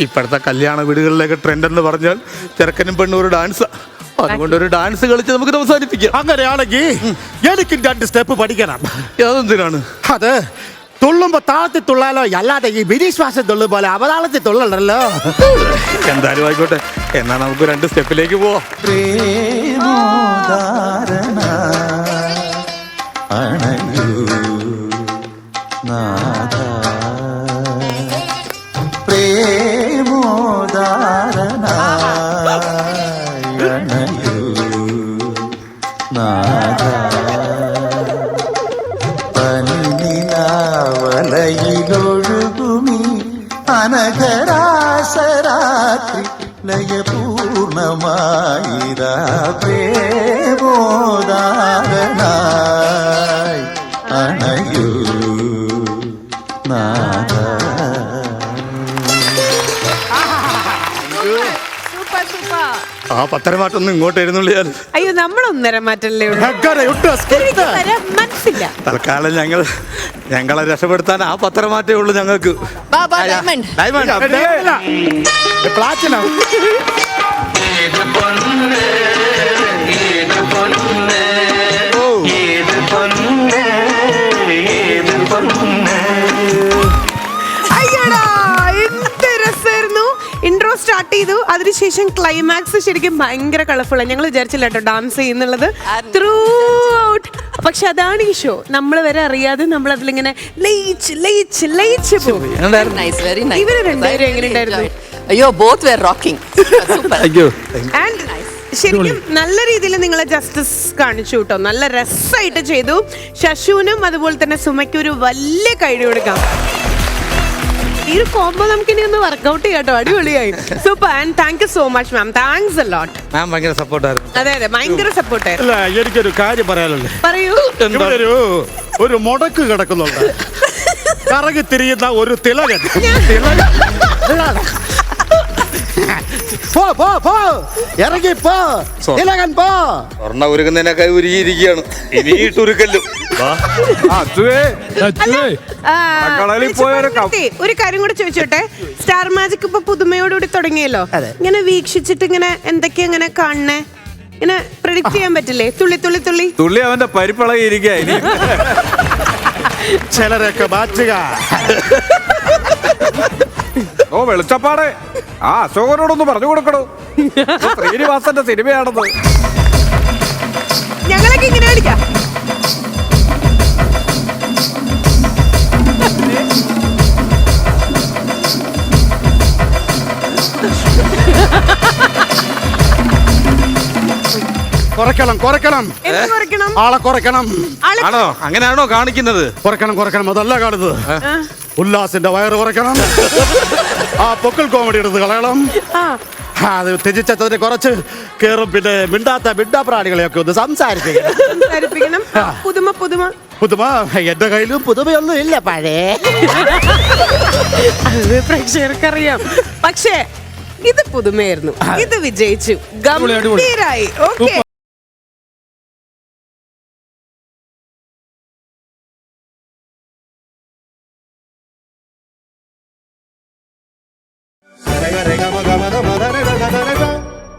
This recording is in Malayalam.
ഇപ്പോഴത്തെ കല്യാണ വീടുകളിലേക്ക് ട്രെൻഡ് എന്ന് പറഞ്ഞാൽ ചെറുക്കനും പെണ്ണും ഒരു ഡാൻസ്. അതുകൊണ്ട് ഒരു ഡാൻസ് കളിച്ച് നമുക്ക് അവസാനിപ്പിക്കാം. അങ്ങനെയാണെങ്കിൽ എനിക്ക് 2 സ്റ്റെപ്പ് പഠിക്കണം. അതെന്തിനാണ്? അത് തുള്ളുമ്പോ താളത്തിൽ തുള്ളാലോ, അല്ലാതെ ഈ വിനിശ്വാസം തുള്ളു പോലെ അവതാളത്തിൽ തുള്ളണ്ടല്ലോ. എന്തായാലും ആയിക്കോട്ടെ, എന്നാ നമുക്ക് 2 സ്റ്റെപ്പിലേക്ക് പോവാം. വലയിലൊഴുകുമീ അനഘരാശരാത്രി ലയപൂർണമായിരാ പ്രേമോദാരനായി അണയൂ നാഥ. ആ പത്തരമാറ്റൊന്നും ഇങ്ങോട്ട് എഴുന്നള്ളിയാൽ. അയ്യോ, നമ്മളൊന്നര മാറ്റല്ലേ മനസ്സില്ല. തൽക്കാലം ഞങ്ങളെ രക്ഷപ്പെടുത്താൻ ആ പത്തരമാറ്റേ ഉള്ളൂ ഞങ്ങൾക്ക്. പ്ലാറ്റിനം ഇൻട്രോ സ്റ്റാർട്ട് ചെയ്തു, അതിനുശേഷം ക്ലൈമാക്സ് ശരിക്കും ഭയങ്കര കളർഫുൾ ആണ്. ഞങ്ങൾ വിചാരിച്ചില്ല കേട്ടോ ഡാൻസ് ചെയ്യുന്നുള്ളത് ത്രൂ ഔട്ട്. പക്ഷെ അതാണ് ഈ ഷോ, നമ്മൾ വരെ അറിയാതെ നമ്മൾ അതിലിങ്ങനെ ലയിച്ച് ലയിച്ച് ലയിച്ച് പോകും. ഇവര് രണ്ടുപേരും എങ്ങനെയുണ്ടായിരുന്നു? അയ്യോ, both were rocking. Super. And ശരിക്കും നല്ല രീതിയിൽ നിങ്ങളെ ജസ്റ്റിസ് കാണിച്ചു കേട്ടോ. നല്ല രസമായിട്ട് ചെയ്തു. ശശുവിനും അതുപോലെ തന്നെ സുമയ്ക്കും ഒരു വലിയ കൈ കൊടുക്കാം. ഈ ഒരു കോംബോ നമുക്ക് ഇനി ഒന്ന് വർക്ക്ഔട്ട് ചെയ്യാട്ടോ. അടിപൊളിയായി. Super. And thank you so much ma'am. Thanks a lot. Ma'am ഭയങ്കര സപ്പോർട്ടായിരുന്നു. അതെ അതെ, ഭയങ്കര സപ്പോർട്ടായിരുന്നു. അല്ല, എനിക്കൊരു കാര്യം പറയാനുള്ളത്. പറയൂ. ഒരു മുടക്ക് കിടക്കുന്നുണ്ട്. കറങ്ങി തിരിയുന്ന ഒരു തിലകൻ. ഇറങ്ങി പോ തിലകൻ പോ. സ്വർണ്ണ ഉരുകുന്നതിനൊക്കെ ഉരുകിയിരിക്കുകയാണ്. ഇനിയിട്ടുരുക്കല്ലോ. ഒരു കാര്യം കൂടെ ചോദിച്ചോട്ടെ. സ്റ്റാർ മാജിക് ഇപ്പൊ പുതുമയോടുകൂടി തുടങ്ങിയല്ലോ. ഇങ്ങനെ വീക്ഷിച്ചിട്ട് ഇങ്ങനെ എന്തൊക്കെയാ ഇങ്ങനെ കാണണേ? ഇങ്ങനെ പ്രെഡിക്റ്റ് ചെയ്യാൻ പറ്റില്ലേ? തുള്ളി തുള്ളി തുള്ളി തുള്ളി അവന്റെ പരിപ്പിളകിയിരിക്കുക. ചിലരൊക്കെ മാറ്റുക. ഓ വെളിച്ചപ്പാടെ, ആ അശോകനോടൊന്ന് പറഞ്ഞു കൊടുക്കണോ, ശ്രീനിവാസന്റെ സിനിമയാണെന്ന്. ഞങ്ങളൊക്കെ ഇങ്ങനെ കളിക്കാം. കുറയ്ക്കണം കുറയ്ക്കണം ആളെ കുറയ്ക്കണം. ആണോ? അങ്ങനെയാണോ കാണിക്കുന്നത്? കുറയ്ക്കണം അതല്ല കാണുന്നത്. ഉല്ലാസിന്റെ വയറ് കുറയ്ക്കണം. ആ പൊക്കിൾ കോമഡി എടുത്ത് കളയണം. അത് ത്യജിച്ചതിന് കുറച്ച് കേറും. പിന്നെ മിണ്ടാപ്രാണികളെയൊക്കെ ഒന്ന് സംസാരിപ്പിക്കണം. പുതുമ എന്റെ കയ്യിലും പുതുമയൊന്നും ഇല്ല. പഴയ പ്രേക്ഷകർക്കറിയാം. പക്ഷേ ഇത് പുതുമയായിരുന്നു. ഇത് വിജയിച്ചു. ഗംഭീരായി. ഓക്കെ.